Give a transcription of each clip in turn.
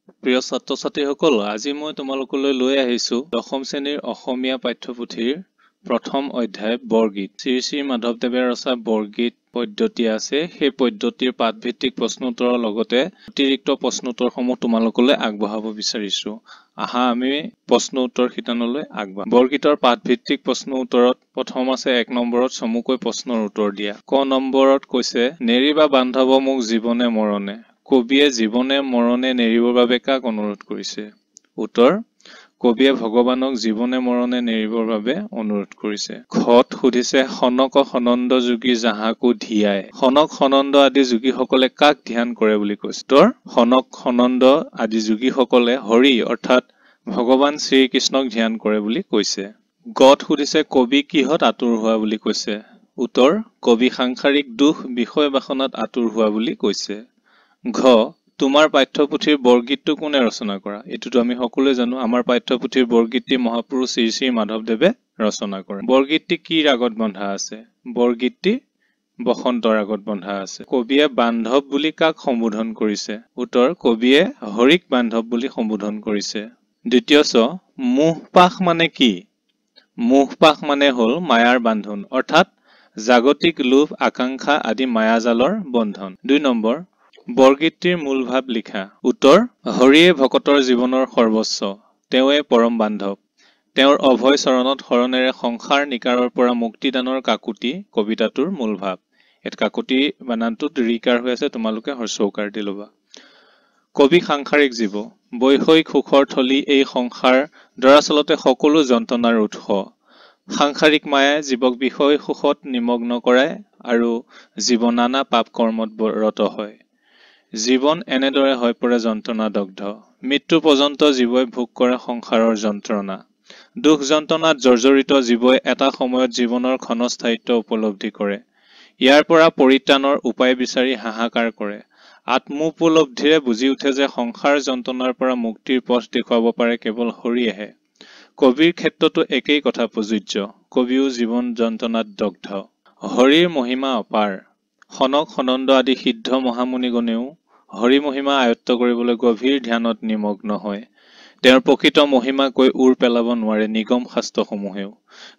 প্ৰিয় ছাত্ৰ ছাত্ৰীসকল, আজি মই তোমালোকলৈ লৈ আহিছো দশম শ্ৰেণীৰ অসমীয়া পাঠ্যপুথিৰ প্ৰথম অধ্যায় বৰগীত। শ্ৰী শ্ৰী মাধৱদেৱে ৰচা বৰগীত পদ্ধতি আছে, সেই পদ্ধতিৰ পাঠভিত্তিক প্ৰশ্নোত্তৰৰ লগতে অতিৰিক্ত প্ৰশ্নোত্তৰসমূহ তোমালোকলৈ আগবঢ়াব বিচাৰিছো। আহা আমি প্ৰশ্ন উত্তৰ শিতানলৈ আগবাঢ়ো। বৰগীতৰ পাঠভিত্তিক প্ৰশ্ন উত্তৰত প্ৰথম আছে 1 নম্বৰত চমুকৈ প্ৰশ্নৰ উত্তৰ দিয়া। ক নম্বৰত কৈছে, নেৰিবা বান্ধৱ মোক জীৱনে মৰণে। কবিয়ে জীৱনে মৰণে নেৰিবৰ বাবে কাক অনুৰোধ কৰিছে? উত্তৰ, কবিয়ে ভগৱানক জীৱনে মৰণে নেৰিবৰ বাবে অনুৰোধ কৰিছে। ঘত সুধিছে, সনক সনন্দ যোগী যাহাকো ধিয়াই। সনক সনন্দ আদি যোগীসকলে কাক ধ্যান কৰে বুলি কৈছে? উত্তৰ, সনক সনন্দ আদি যোগীসকলে হৰি অৰ্থাৎ ভগৱান শ্ৰীকৃষ্ণক ধ্যান কৰে বুলি কৈছে। গত সুধিছে, কবি কিহত আতুৰ হোৱা বুলি কৈছে? উত্তৰ, কবি সাংসাৰিক দুখ বিষয় বাসনাত আতুৰ হোৱা বুলি কৈছে। ঘ, তোমাৰ পাঠ্যপুথিৰ বৰগীতটো কোনে ৰচনা কৰা? এইটোতো আমি সকলোৱে জানো, আমাৰ পাঠ্যপুথিৰ বৰগীতটি মহাপুৰুষ শ্ৰী শ্ৰী মাধৱদেৱে ৰচনা কৰে। বৰগীতটি কি ৰাগত বন্ধা আছে? বৰগীতটি বসন্ত ৰাগত বন্ধা আছে। কবিয়ে বান্ধৱ বুলি কাক সম্বোধন কৰিছে? উত্তৰ, কবিয়ে হৰিক বান্ধৱ বুলি সম্বোধন কৰিছে। দ্বিতীয় চ, মোহপাশ মানে কি? মোহপাশ মানে হল মায়াৰ বান্ধোন, অৰ্থাৎ জাগতিক লোভ আকাংক্ষা আদি মায়াজালৰ বন্ধন। 2 নম্বৰ, বৰগীতটিৰ মূল ভাৱ লিখা। উত্তৰ, হৰিয়ে ভকতৰ জীৱনৰ সৰ্বস্ব, তেওঁৱে পৰম বান্ধৱ, তেওঁৰ অভয় চৰণত শৰণেৰে সংসাৰ নিকাৰৰ পৰা মুক্তিদানৰ কাকুতি কবিতাটোৰ মূল ভাৱ। ইয়াত কাকুতি বানানটোত ৰিকাৰ হৈ আছে, তোমালোকে হৰ্ষৌকাৰ দি ল'বা। কবি সাংসাৰিক জীৱ, বৈষয়িক সুখৰ থলী এই সংসাৰ দৰাচলতে সকলো যন্ত্ৰণাৰ উৎস। সাংসাৰিক মায়াই জীৱক বিষয় সুখত নিমগ্ন কৰায় আৰু জীৱ নানা পাপ কৰ্মত ৰত হয়। জীৱন এনেদৰে হৈ পৰে যন্ত্ৰণাদগ্ধ, মৃত্যু পৰ্যন্ত জীৱই ভোগ কৰে সংসাৰৰ যন্ত্ৰণা। দুখ যন্ত্ৰণাত জৰ্জৰিত জীৱই এটা সময়ত জীৱনৰ ক্ষণস্থায়িত্ব উপলব্ধি কৰে। ইয়াৰ পৰা পৰিত্ৰাণৰ উপায় বিচাৰি হাহাকাৰ কৰে। আত্মোপলব্ধিৰে বুজি উঠে যে সংসাৰ যন্ত্ৰণাৰ পৰা মুক্তিৰ পথ দেখুৱাব পাৰে কেৱল হৰিয়েহে। কবিৰ ক্ষেত্ৰতো একেই কথা প্ৰযোজ্য, কবিও জীৱন যন্ত্ৰণাত দগ্ধ। হৰিৰ মহিমা অপাৰ, সনক সনন্দ আদি সিদ্ধ মহামুনিগণেও হৰি মহিমা আয়ত্ত কৰিবলৈ গভীৰ ধ্যানত নিমগ্ন হয়। তেওঁৰ প্ৰকৃত মহিমা কৈ উৰ পেলাব নোৱাৰে নিগম শাস্ত্ৰসমূহেও।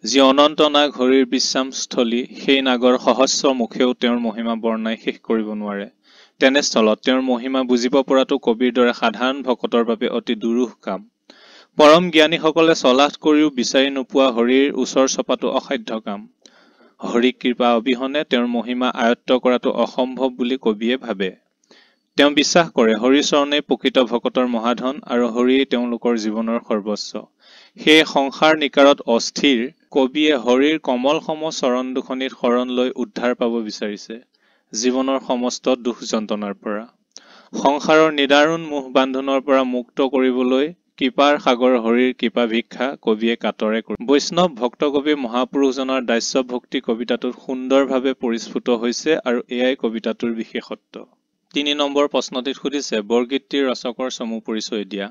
যি অনন্ত নাগ হৰিৰ বিশ্ৰামস্থলী, সেই নাগৰ সহস্ৰ মুখেও তেওঁৰ মহিমা বৰ্ণাই শেষ কৰিব নোৱাৰে। তেনেস্থলত তেওঁৰ মহিমা বুজিব পৰাটো কবিৰ দৰে সাধাৰণ ভকতৰ বাবে অতি দুৰূহ কাম। পৰম জ্ঞানীসকলে চলাথ কৰিও বিচাৰি নোপোৱা হৰিৰ ওচৰ চপাটো অসাধ্য কাম। হৰিক কৃপা অবিহনে তেওঁৰ মহিমা আয়ত্ত কৰাটো অসম্ভৱ বুলি কবিয়ে ভাবে। তেওঁ বিশ্বাস কৰে হৰি চৰণেই প্ৰকৃত ভকতৰ মহাধন আৰু হৰিয়েই তেওঁলোকৰ জীৱনৰ সৰ্বস্ব। সেয়ে সংসাৰ নিকাৰত অস্থিৰ কবিয়ে হৰিৰ কমল সম চৰণ দুখনিত শৰণ লৈ উদ্ধাৰ পাব বিচাৰিছে জীৱনৰ সমস্ত দুখ যন্ত্ৰণাৰ পৰা। সংসাৰৰ নিদাৰুণ মোহ বান্ধোনৰ পৰা মুক্ত কৰিবলৈ কৃপাৰ সাগৰ হৰিৰ কৃপা ভিক্ষা কবিয়ে কাতৰে কৰে। বৈষ্ণৱ ভক্ত কবি মহাপুৰুষজনৰ দাস্য ভক্তি কবিতাটোত সুন্দৰভাৱে পৰিস্ফুট হৈছে আৰু এয়াই কবিতাটোৰ বিশেষত্ব। 3 নম্বৰ প্ৰশ্নটিত সুধিছে, বৰগীতটিৰ ৰচকৰ চমু পৰিচয় দিয়া।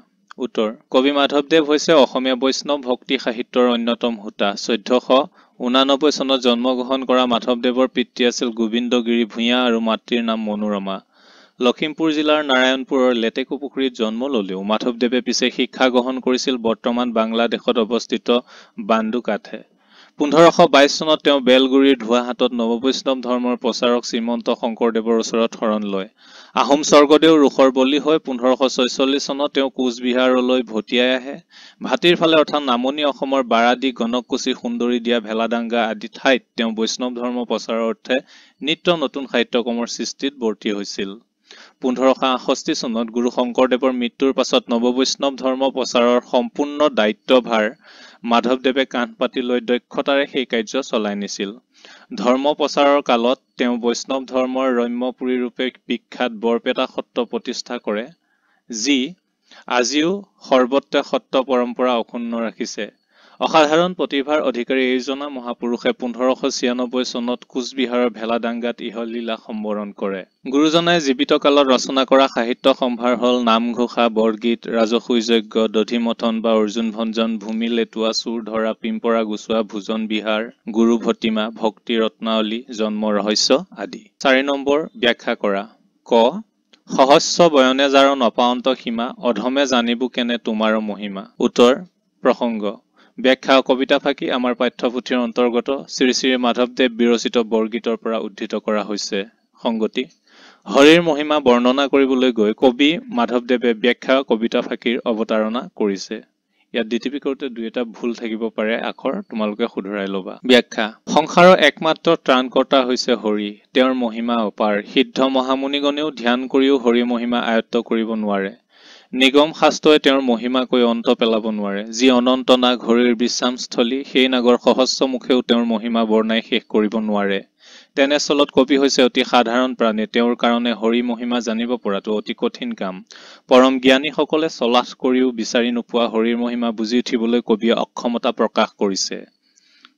উত্তৰ, কবি মাধৱদেৱ হৈছে অসমীয়া বৈষ্ণৱ ভক্তি সাহিত্যৰ অন্যতম হোতা। 1489 চনত জন্মগ্ৰহণ কৰা মাধৱদেৱৰ পিতৃ আছিল গোবিন্দগিৰি ভূঞা আৰু মাতৃৰ নাম মনোৰমা। লখিমপুৰ জিলাৰ নাৰায়ণপুৰৰ লেটেকুপুখুৰীত জন্ম ললেও মাধৱদেৱে পিছে শিক্ষা গ্ৰহণ কৰিছিল বৰ্তমান বাংলাদেশত অৱস্থিত বান্দুকাতে। 1522 চনত তেওঁ বেলগুৰিৰ ধোৱাহাটত নৱবৈষ্ণৱ ধৰ্মৰ প্ৰচাৰক শ্ৰীমন্ত শংকৰদেৱৰ ওচৰত শৰণ লয়। আহোম স্বৰ্গদেউ ৰোষৰ বলি হৈ 1546 চনত তেওঁ কোচবিহাৰলৈ ভটিয়াই আহে। ভাটিৰ ফালে অৰ্থাৎ নামনি অসমৰ বাৰাদি গণককুছি সুন্দৰী দিয়া ভেলাদাঙ্গা আদি ঠাইত তেওঁ বৈষ্ণৱ ধৰ্ম প্ৰচাৰৰ অৰ্থে নিত্য নতুন সাহিত্যকৰ্মৰ সৃষ্টিত বৰ্তি হৈছিল। 1568 চনত গুৰু শংকৰদেৱৰ মৃত্যুৰ পাছত নৱবৈষ্ণৱ ধৰ্ম প্ৰচাৰৰ সম্পূৰ্ণ দায়িত্বভাৰ মাধৱদেৱে কান্ধ পাতি লৈ দক্ষতাৰে সেই কাৰ্য চলাই নিছিল। ধৰ্ম প্ৰচাৰৰ কালত তেওঁ বৈষ্ণৱ ধৰ্মৰ ৰম্যপুৰী ৰূপে বিখ্যাত বৰপেটা সত্ৰ প্ৰতিষ্ঠা কৰে, যি আজিও সৰ্বত্ৰে সত্ৰ পৰম্পৰা অক্ষুণ্ণ ৰাখিছে। অসাধাৰণ প্ৰতিভাৰ অধিকাৰী এইজনা মহাপুৰুষে 1596 চনত কোচবিহাৰৰ ভেলাদাঙ্গাত ইহলীলা সম্বৰণ কৰে। গুৰুজনাই জীৱিত কালত ৰচনা কৰা সাহিত্য সম্ভাৰ হল নামঘোষা, বৰগীত, ৰাজসুই যজ্ঞ, দধিমথন বা অৰ্জুন ভঞ্জন, ভূমি লেটোৱা, চুৰ ধৰা, পিম্পৰা গুচোৱা, ভোজন বিহাৰ, গুৰু ভটিমা, ভক্তি ৰত্নাৱলী, জন্ম ৰহস্য আদি। 4 নম্বৰ ব্যাখ্যা কৰা। ক, সহস্য বয়নে যাৰ নপাৱন্ত সীমা অধমে জানিবো কেনে তোমাৰো মহিমা। উত্তৰ প্ৰসংগ ব্যাখ্যা ও কবিতা ফাঁকি আমাৰ পাঠ্যপুথিৰ অন্তৰ্গত শ্ৰী শ্ৰী মাধৱদেৱ বিৰচিত বৰগীতৰ পৰা উদ্ধৃত কৰা হৈছে। সংগতি হৰিৰ মহিমা বৰ্ণনা কৰিবলৈ গৈ কবি মাধৱদেৱে ব্যাখ্যা ও কবিতা ফাঁকিৰ অৱতাৰণা কৰিছে। ইয়াত ডিটিপি কৰোঁতে দুই এটা ভুল থাকিব পাৰে, আখৰ তোমালোকে শুধৰাই ল'বা। ব্যাখ্যা সংসাৰৰ একমাত্ৰ ত্ৰাণকৰ্তা হৈছে হৰি। তেওঁৰ মহিমা অপাৰ। সিদ্ধ মহামুনিগণেও ধ্যান কৰিও হৰি মহিমা আয়ত্ত কৰিব নোৱাৰে। নিগম শাস্ত্ৰই তেওঁৰ মহিমা কৈ অন্ত পেলাব নোৱাৰে। যি অনন্ত নাগ হৰিৰ বিশ্ৰামস্থলী, সেই নাগৰ সহস্ৰ মুখেও তেওঁৰ মহিমা বৰ্ণাই শেষ কৰিব নোৱাৰে। তেনেস্থলত কবি হৈছে অতি সাধাৰণ প্ৰাণী। তেওঁৰ কাৰণে হৰি মহিমা জানিব পৰাটো অতি কঠিন কাম। পৰম জ্ঞানীসকলে চলাথ কৰিও বিচাৰি নোপোৱা হৰিৰ মহিমা বুজি উঠিবলৈ কবিয়ে অক্ষমতা প্ৰকাশ কৰিছে।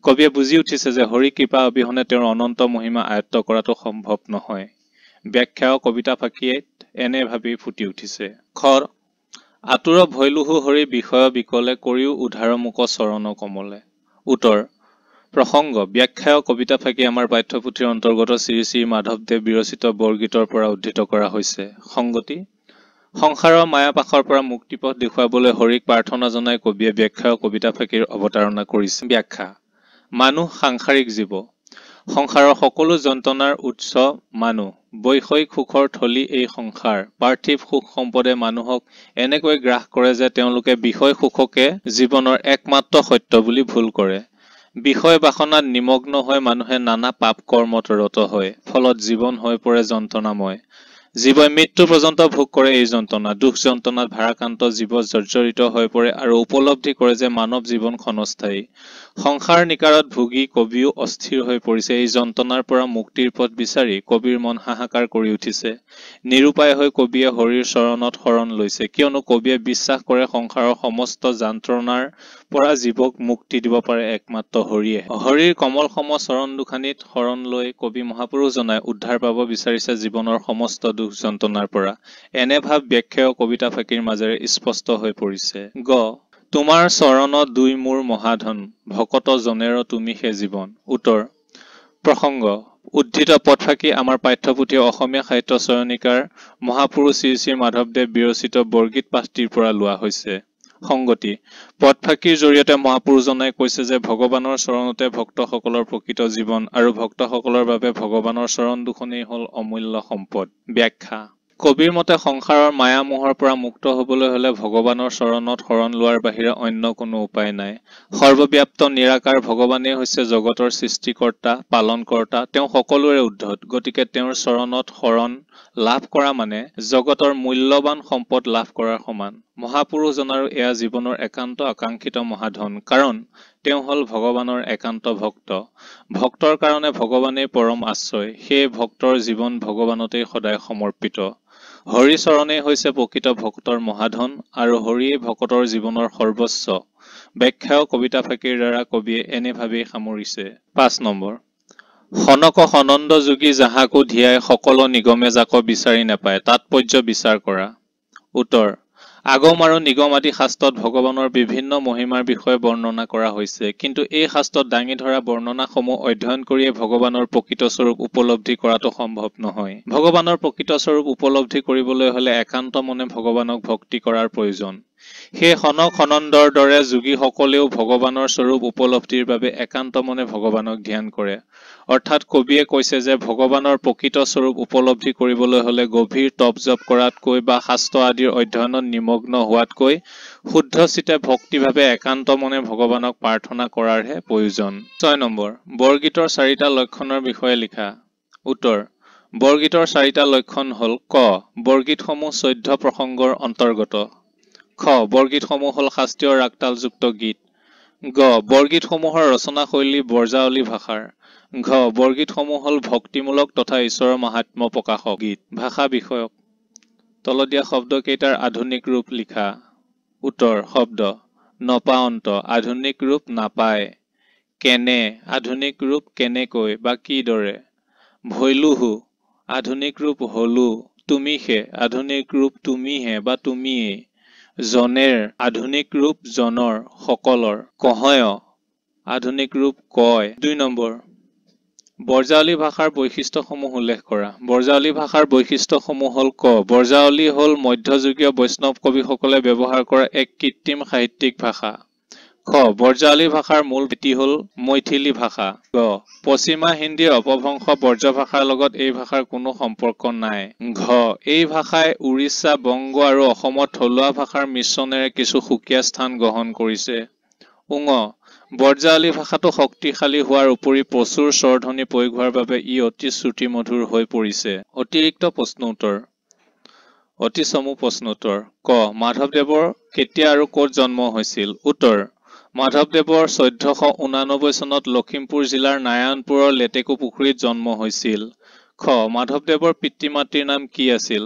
কবিয়ে বুজি উঠিছে যে হৰি কৃপা অবিহনে তেওঁৰ অনন্ত মহিমা আয়ত্ত কৰাটো সম্ভৱ নহয়। ব্যাখ্যা ও কবিতা ফাঁকিয়ে এনে ভাবি ফুটি উঠিছে। খ আতুৰ ভৈলুহু হৰি বিষয় বিকলে কৰিও উদ্ধাৰ মুক চৰণ কমলে। উত্তৰ প্ৰসংগ ব্যাখ্যা ও কবিতা ফাঁকি আমাৰ পাঠ্যপুথিৰ অন্তৰ্গত শ্ৰী শ্ৰী মাধৱদেৱ বিৰচিত বৰগীতৰ পৰা উদ্ধৃত কৰা হৈছে। সংগতি সংসাৰৰ মায়াপাশৰ পৰা মুক্তিপথ দেখুৱাবলৈ হৰিক প্ৰাৰ্থনা জনাই কবিয়ে ব্যাখ্যা ও কবিতা ফাঁকিৰ অৱতাৰণা কৰিছে। ব্যাখ্যা মানুহ সাংসাৰিক জীৱ। সংসাৰৰ সকলো যন্ত্ৰণাৰ উৎস মানুহ। বৈষয়িক সুখৰ থলী এই সংসাৰ। পাৰ্থিৱ সুখ সম্পদে মানুহক এনেকৈ গ্ৰাস কৰে যে তেওঁলোকে বিষয় সুখকে জীৱনৰ একমাত্ৰ সত্য বুলি ভুল কৰে। বিষয় বাসনাত নিমগ্ন হৈ মানুহে নানা পাপ কৰ্মত ৰত হয়। ফলত জীৱন হৈ পৰে যন্ত্ৰণাময়। জীৱই মৃত্যু পৰ্যন্ত ভোগ কৰে এই যন্ত্ৰণা। দুখ যন্ত্ৰণাত ভাৰাক্ৰান্ত জীৱ জৰ্জৰিত হৈ পৰে আৰু উপলব্ধি কৰে যে মানৱ জীৱন ক্ষণস্থায়ী। সংসাৰ নিকাৰত ভুগি কবিও অস্থিৰ হৈ পৰিছে। এই যন্ত্ৰণাৰ পৰা মুক্তিৰ পথ বিচাৰি কবিৰ মন হাহাকাৰ কৰি উঠিছে। নিৰুপায় হৈ কবিয়ে হৰিৰ চৰণত শৰণ লৈছে, কিয়নো কবিয়ে বিশ্বাস কৰে সংসাৰৰ সমস্ত যন্ত্ৰণাৰ পৰা জীৱক মুক্তি দিব পাৰে একমাত্ৰ হৰিয়ে। হৰিৰ কমল সম চৰণ দুখানিত শৰণ লৈ কবি মহাপুৰুষজনাই উদ্ধাৰ পাব বিচাৰিছে জীৱনৰ সমস্ত দুখ যন্ত্ৰণাৰ পৰা। এনে ভাৱ ব্যাখ্যা ও কবিতা ফাঁকিৰ মাজেৰে স্পষ্ট হৈ পৰিছে। গ তোমাৰ চৰণত দুই মোৰ মহাধন, ভকত জনেৰ তুমি হে জীৱন। উত্তৰ প্ৰসংগ উদ্ধৃত পদফাঁকি আমাৰ পাঠ্যপুথি অসমীয়া সাহিত্য চয়নিকাৰ মহাপুৰুষ শ্ৰী শ্ৰী মাধৱদেৱ বিৰচিত বৰগীত পাঠটিৰ পৰা লোৱা হৈছে। সংগতি পদফাঁকিৰ জৰিয়তে মহাপুৰুষজনাই কৈছে যে ভগৱানৰ চৰণতে ভক্তসকলৰ প্ৰকৃত জীৱন আৰু ভক্তসকলৰ বাবে ভগৱানৰ চৰণ দুখনেই হল অমূল্য সম্পদ। ব্যাখ্যা কবিৰ মতে সংসাৰৰ মায়া মোহৰ পৰা মুক্ত হবলৈ হলে ভগৱানৰ চৰণত শৰণ লোৱাৰ বাহিৰে অন্য কোনো উপায় নাই। সৰ্বব্যাপ্ত নিৰাকাৰ ভগৱানেই হৈছে জগতৰ সৃষ্টিকৰ্তা, পালনকৰ্তা। তেওঁ সকলোৰে উদ্ধত। গতিকে তেওঁৰ চৰণত শৰণ লাভ কৰা মানে জগতৰ মূল্যৱান সম্পদ লাভ কৰাৰ সমান। মহাপুৰুষজনাৰো এয়া জীৱনৰ একান্ত আকাংক্ষিত মহাধন, কাৰণ তেওঁ হল ভগৱানৰ একান্ত ভক্ত। ভক্তৰ কাৰণে ভগৱানেই পৰম আশ্ৰয়। সেয়ে ভক্তৰ জীৱন ভগৱানতেই সদায় সমৰ্পিত। হৰি চৰণেই হৈছে প্ৰকৃত ভক্তৰ মহাধন আৰু হৰিয়েই ভকতৰ জীৱনৰ সৰ্বস্ব। ব্যাখ্যা ও কবিতা ফাঁকিৰ দ্বাৰা কবিয়ে এনে ভাবেই সামৰিছে। ৫ নম্বৰ সনক সনন্দ যোগী যাহাকো ধিয়াই সকলো নিগমে যাক বিচাৰি নাপায়, তাৎপৰ্য বিচাৰ কৰা। উত্তৰ আগম আৰু নিগম আদি শাস্ত্ৰত ভগৱানৰ বিভিন্ন মহিমাৰ বিষয়ে বৰ্ণনা কৰা হৈছে, কিন্তু এই শাস্ত্ৰত দাঙি ধৰা বৰ্ণনাসমূহ অধ্যয়ন কৰিয়ে ভগৱানৰ প্ৰকৃত স্বৰূপ উপলব্ধি কৰাটো সম্ভৱ নহয়। ভগৱানৰ প্ৰকৃত স্বৰূপ উপলব্ধি কৰিবলৈ হলে একান্ত মনে ভগৱানক ভক্তি কৰাৰ প্ৰয়োজন। সেই সনক সনন্দৰ দৰে যোগীসকলেও ভগৱানৰ স্বৰূপ উপলব্ধিৰ বাবে একান্ত মনে ভগৱানক ধ্যান কৰে। অৰ্থাৎ কবিয়ে কৈছে যে ভগৱানৰ প্ৰকৃত স্বৰূপ উপলব্ধি কৰিবলৈ হলে গভীৰ তপ জপ কৰাতকৈ বা শাস্ত্ৰ আদিৰ অধ্যয়নত নিমগ্ন হোৱাতকৈ শুদ্ধ চিতে ভক্তিভাৱে একান্ত মনে ভগৱানক প্ৰাৰ্থনা কৰাৰহে প্ৰয়োজন। ৬ নম্বৰ বৰগীতৰ 4টা লক্ষণৰ বিষয়ে লিখা। উত্তৰ বৰগীতৰ 4টা লক্ষণ হল ক বৰগীতসমূহ 14 প্ৰসংগৰ অন্তৰ্গত। খ বৰগীতসমূহ হল শাস্ত্ৰীয় ৰাগতালযুক্ত গীত। গ বৰগীতসমূহৰ ৰচনাশৈলী বৰ্জাৱলী ভাষাৰ। ঘ বৰগীতসমূহ হল ভক্তিমূলক তথা ঈশ্বৰৰ মাহাত্ম্য প্ৰকাশক গীত। ভাষা বিষয়ক তলত দিয়া শব্দকেইটাৰ আধুনিক ৰূপ লিখা। উত্তৰ শব্দ নপাৱন্ত আধুনিক ৰূপ নাপায়। কেনে আধুনিক ৰূপ কেনেকৈ বা কিদৰে। ভৈলুহু আধুনিক ৰূপ হলু। তুমিহে আধুনিক ৰূপ তুমিহে বা তুমিয়ে। জনেৰ আধুনিক ৰূপ জনৰ সকলৰ। কহয় আধুনিক ৰূপ কয়। 2 নম্বৰ বৰজাৱলী ভাষাৰ বৈশিষ্ট্যসমূহ উল্লেখ কৰা। বৰজাৱলী ভাষাৰ বৈশিষ্ট্যসমূহ হ'ল ক। বৰজাৱলী হ'ল মধ্যযুগীয় বৈষ্ণৱ কবিসকলে ব্যৱহাৰ কৰা এক কৃত্ৰিম সাহিত্যিক ভাষা। খ। বৰজাৱলী ভাষাৰ মূল ভেটি হ'ল মৈথিলী ভাষা। গ। পশ্চিমা হিন্দীৰ অপভ্ৰংশ ব্ৰজভাষাৰ লগত এই ভাষাৰ কোনো সম্পৰ্ক নাই। ঘ। এই ভাষাই উৰিষ্যা, বংগ আৰু অসমত থলুৱা ভাষাৰ মিশ্ৰণেৰে কিছু সুকীয়া স্থান গ্ৰহণ কৰিছে। ঙ। বৰজাৱলী ভাষাটো শক্তিশালী হোৱাৰ উপৰি প্ৰচুৰ স্বৰধ্বনি প্ৰয়োগ হোৱাৰ বাবে ই অতি শ্ৰুতিমধুৰ হৈ পৰিছে। অতিৰিক্ত প্ৰশ্ন উত্তৰ। অতি চমু প্ৰশ্ন উত্তৰ। ক। মাধৱদেৱৰ কেতিয়া আৰু ক'ত জন্ম হৈছিল? উত্তৰ। মাধৱদেৱৰ 1489 চনত লখিমপুৰ জিলাৰ নাৰায়ণপুৰৰ লেটেকু পুখুৰীত জন্ম হৈছিল। খ। মাধৱদেৱৰ পিতৃ মাতৃৰ নাম কি আছিল?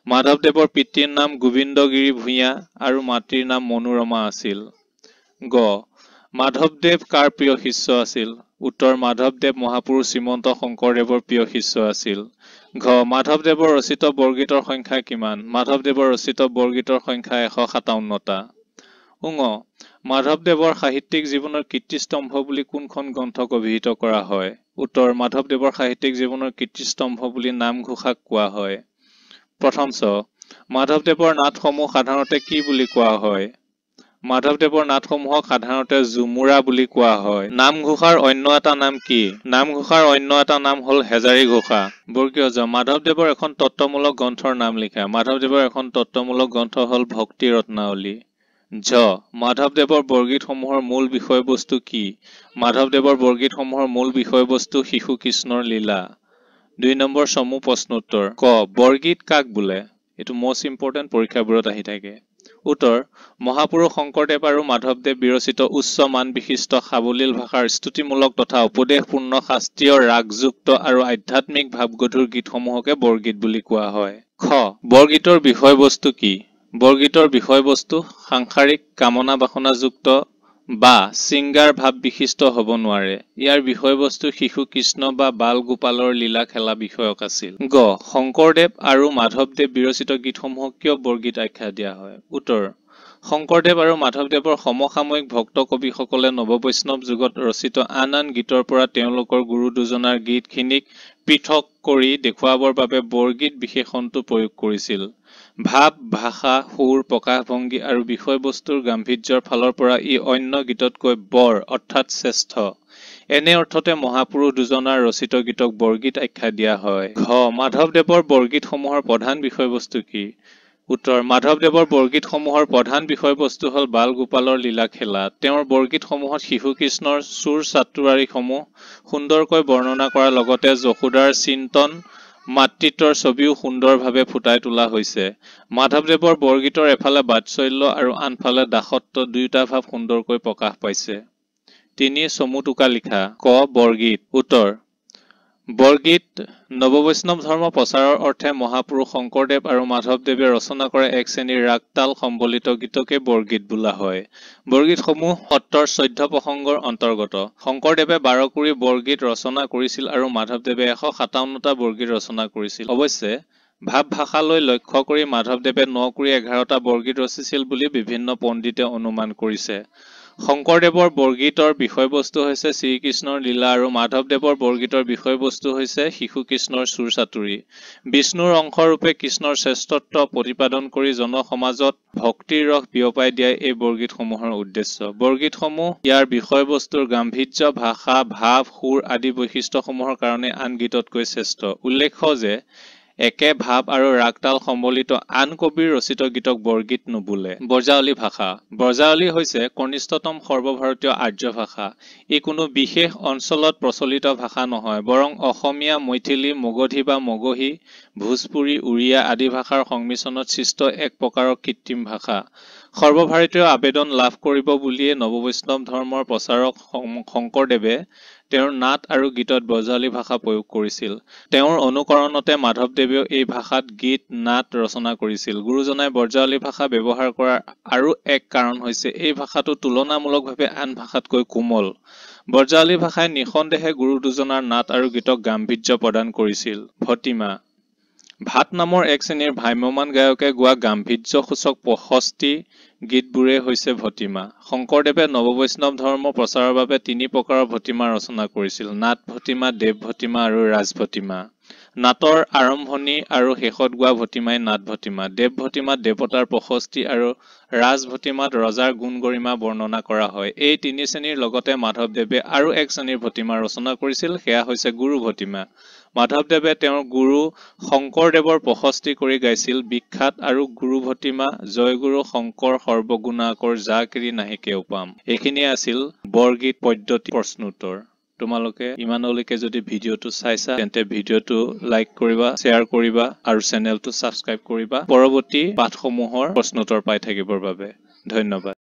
মাধৱদেৱৰ পিতৃৰ নাম গোবিন্দগিৰি ভূঞা আৰু মাতৃৰ নাম মনোৰমা আছিল। গ। মাধৱদেৱ কাৰ প্ৰিয় শিষ্য আছিল? উত্তৰ। মাধৱদেৱ মহাপুৰুষ শ্ৰীমন্ত শংকৰদেৱৰ প্ৰিয় শিষ্য আছিল। ঘ। মাধৱদেৱৰ ৰচিত বৰগীতৰ সংখ্যা কিমান? মাধৱদেৱৰ ৰচিত বৰগীতৰ সংখ্যা 157টা। ঙ। মাধৱদেৱৰ সাহিত্যিক জীৱনৰ কীৰ্তিস্তম্ভ বুলি কোনখন গ্ৰন্থক অভিহিত কৰা হয়? উত্তৰ। মাধৱদেৱৰ সাহিত্যিক জীৱনৰ কীৰ্তিস্তম্ভ বুলি নামঘোষাক কোৱা হয়। প্ৰথম চ। মাধৱদেৱৰ নাটসমূহ সাধাৰণতে কি বুলি কোৱা হয়? মাধৱদেৱৰ নাটসমূহক সাধাৰণতে ঝুমুৰা বুলি কোৱা হয়। নামঘোষাৰ অন্য এটা নাম কি? নামঘোষাৰ অন্য এটা নাম হ'ল হেজাৰী ঘোষা। বৰ্গীয় জ। মাধৱদেৱৰ এখন তত্ত্বমূলক গ্ৰন্থৰ নাম লিখা। মাধৱদেৱৰ এখন তত্ত্বমূলক গ্ৰন্থ হ'ল ভক্তি ৰত্নাৱলী। ঝ। মাধৱদেৱৰ বৰগীতসমূহৰ মূল বিষয়বস্তু কি? মাধৱদেৱৰ বৰগীতসমূহৰ মূল বিষয়বস্তু শিশু কৃষ্ণৰ লীলা। 2 নম্বৰ চমু প্ৰশ্ন উত্তৰ। ক। বৰগীত কাক বোলে? এইটো মষ্ট ইম্পৰ্টেণ্ট, পৰীক্ষাবোৰত আহি থাকে। উত্তৰ। মহাপুৰুষ শংকৰদেৱ আৰু মাধৱদেৱ বিৰচিত উচ্চ মান বিশিষ্ট সাৱলীল ভাষাৰ স্তুতিমূলক তথা উপদেশপূৰ্ণ শাস্ত্ৰীয় ৰাগযুক্ত আৰু আধ্যাত্মিক ভাৱগধুৰ গীতসমূহকে বৰগীত বুলি কোৱা হয়। খ। বৰগীতৰ বিষয়বস্তু কি? বৰগীতৰ বিষয়বস্তু সাংসাৰিক কামনা বাসনাযুক্ত বা শৃংগাৰ ভাৱ বিশিষ্ট হ'ব নোৱাৰে। ইয়াৰ বিষয়বস্তু শিশু কৃষ্ণ বা বাল গোপালৰ লীলা খেলা বিষয়ক আছিল। গ। শংকৰদেৱ আৰু মাধৱদেৱ বিৰচিত গীতসমূহক কিয় বৰগীত আখ্যা দিয়া হয়? উত্তৰ। শংকৰদেৱ আৰু মাধৱদেৱৰ সমসাময়িক ভক্ত কবিসকলে নৱবৈষ্ণৱ যুগত ৰচিত আন আন গীতৰ পৰা তেওঁলোকৰ গুৰু দুজনাৰ গীতখিনিক পৃথক কৰি দেখুৱাবৰ বাবে বৰগীত বিশেষণটো প্ৰয়োগ কৰিছিল। ভাৱ, ভাষা, সুৰ, প্ৰকাশভংগী আৰু বিষয়বস্তুৰ গাম্ভীৰ্যৰ ফালৰ পৰা ই অন্য গীততকৈ বৰ অৰ্থাৎ শ্ৰেষ্ঠ। এনে অৰ্থতে মহাপুৰুষ দুজনাৰ ৰচিত গীতক বৰগীত আখ্যা দিয়া হয়। ঘ। মাধৱদেৱৰ বৰগীতসমূহৰ প্ৰধান বিষয়বস্তু কি? উত্তৰ। মাধৱদেৱৰ বৰগীতসমূহৰ প্ৰধান বিষয়বস্তু হ'ল বাল গোপালৰ লীলা খেলা। তেওঁৰ বৰগীতসমূহত শিশু কৃষ্ণৰ চুৰ চাতুৰাৰিসমূহ সুন্দৰকৈ বৰ্ণনা কৰাৰ লগতে যশোদাৰ চিন্তন মাতৃত্বৰ ছবিও সুন্দৰভাৱে ফুটাই তোলা হৈছে। মাধৱদেৱৰ বৰগীতৰ এফালে বাৎসল্য আৰু আনফালে দাসত্ব দুয়োটা ভাৱ সুন্দৰকৈ প্ৰকাশ পাইছে। 3 চমু টোকা লিখা। ক। বৰগীত। উত্তৰ। বৰগীত নৱবৈষ্ণৱ ধৰ্ম প্ৰচাৰৰ অৰ্থে মহাপুৰুষ শংকৰদেৱ আৰু মাধৱদেৱে ৰচনা কৰা এক শ্ৰেণীৰ ৰাগ-তাল সম্বলিত গীতকে বৰগীত বোলা হয়। বৰগীতসমূহ সত্ৰৰ 14 প্ৰসংগৰ অন্তৰ্গত। শংকৰদেৱে 12 কুৰি বৰগীত ৰচনা কৰিছিল আৰু মাধৱদেৱে 157টা বৰগীত ৰচনা কৰিছিল। অৱশ্যে ভাৱ-ভাষালৈ লক্ষ্য কৰি মাধৱদেৱে 9 কুৰি 11টা বৰগীত ৰচিছিল বুলি বিভিন্ন পণ্ডিতে অনুমান কৰিছে। শংকৰদেৱৰ বৰগীতৰ বিষয়বস্তু হৈছে শ্ৰীকৃষ্ণৰ লীলা আৰু মাধৱদেৱৰ বৰগীতৰ বিষয়বস্তু হৈছে শিশু কৃষ্ণৰ চুৰ চাতুৰি। বিষ্ণুৰ অংশৰূপে কৃষ্ণৰ শ্ৰেষ্ঠত্ব প্ৰতিপাদন কৰি জনসমাজত ভক্তিৰ ৰস বিয়পাই দিয়াই এই বৰগীতসমূহৰ উদ্দেশ্য। বৰগীতসমূহ ইয়াৰ বিষয়বস্তুৰ গাম্ভীৰ্য, ভাষা, ভাৱ, সুৰ আদি বৈশিষ্ট্যসমূহৰ কাৰণে আন গীততকৈ শ্ৰেষ্ঠ। উল্লেখ্য যে একে ভাৱ আৰু ৰাগতাল সম্বলিত আন কবিৰ ৰচিত গীতক বৰগীত নোবোলে। বৰজাৱলী ভাষা। বৰজাৱলী হৈছে কনিষ্ঠতম সৰ্বভাৰতীয় আৰ্য ভাষা। ই কোনো বিশেষ অঞ্চলত প্ৰচলিত ভাষা নহয়, বৰং অসমীয়া, মৈথিলী, মগধী বা মগহী, ভোজপুৰী, উৰিয়া আদি ভাষাৰ সংমিশ্ৰণত সৃষ্ট এক প্ৰকাৰৰ কৃত্ৰিম ভাষা। সৰ্বভাৰতীয় আবেদন লাভ কৰিব বুলিয়ে নৱবৈষ্ণৱ ধৰ্মৰ প্ৰচাৰক শংকৰদেৱে তেওঁৰ নাট আৰু গীতত বৰজাৱলী ভাষা প্ৰয়োগ কৰিছিল। তেওঁৰ অনুকৰণতে মাধৱদেৱেও এই ভাষাত গীত, নাট ৰচনা কৰিছিল। গুৰুজনাই বৰজাৱলী ভাষা ব্যৱহাৰ কৰাৰ আৰু এক কাৰণ হৈছে এই ভাষাটো তুলনামূলকভাৱে আন ভাষাতকৈ কোমল। বৰজাৱলী ভাষাই নিঃসন্দেহে গুৰু দুজনাৰ নাট আৰু গীতক গাম্ভীৰ্য প্ৰদান কৰিছিল। ভটিমা। ভাট নামৰ এক শ্ৰেণীৰ ভ্ৰাম্যমাণ গায়কে গোৱা গাম্ভীৰ্যসূচক প্ৰশস্তি গীতবোৰে হৈছে ভটিমা। শংকৰদেৱে নৱবৈষ্ণৱ ধৰ্ম প্ৰচাৰৰ বাবে 3 প্ৰকাৰৰ ভটিমা ৰচনা কৰিছিল: নাট ভটিমা, দেৱ ভটিমা আৰু ৰাজ ভটিমা। নাটৰ আৰম্ভণি আৰু শেষত গোৱা ভটিমাই নাট ভটিমা। দেৱ ভটিমাত দেৱতাৰ প্ৰশস্তি আৰু ৰাজ ভটিমাত ৰজাৰ গুণ গৰিমা বৰ্ণনা কৰা হয়। এই 3 শ্ৰেণীৰ লগতে মাধৱদেৱে আৰু এক শ্ৰেণীৰ ভটিমা ৰচনা কৰিছিল, সেয়া হৈছে গুৰু ভটিমা। মাধৱদেৱে তেওঁৰ গুৰু শংকৰদেৱৰ প্ৰশস্তি কৰি গাইছিল বিখ্যাত আৰু গুৰু ভটিমা: জয়গুৰু শংকৰ সৰ্বগুণাকৰ যা কিৰি নাহি কেও পাম। এইখিনিয়ে আছিল বৰগীত পদ্ধতি প্ৰশ্নোত্তৰ। তোমালোকে ইমানলৈকে যদি ভিডিঅ'টো চাইছা তেন্তে ভিডিঅ'টো লাইক কৰিবা, শ্বেয়াৰ কৰিবা আৰু চেনেলটো ছাবস্ক্ৰাইব কৰিবা পৰৱৰ্তী পাঠসমূহৰ প্ৰশ্নোত্তৰ পাই থাকিবৰ বাবে। ধন্যবাদ।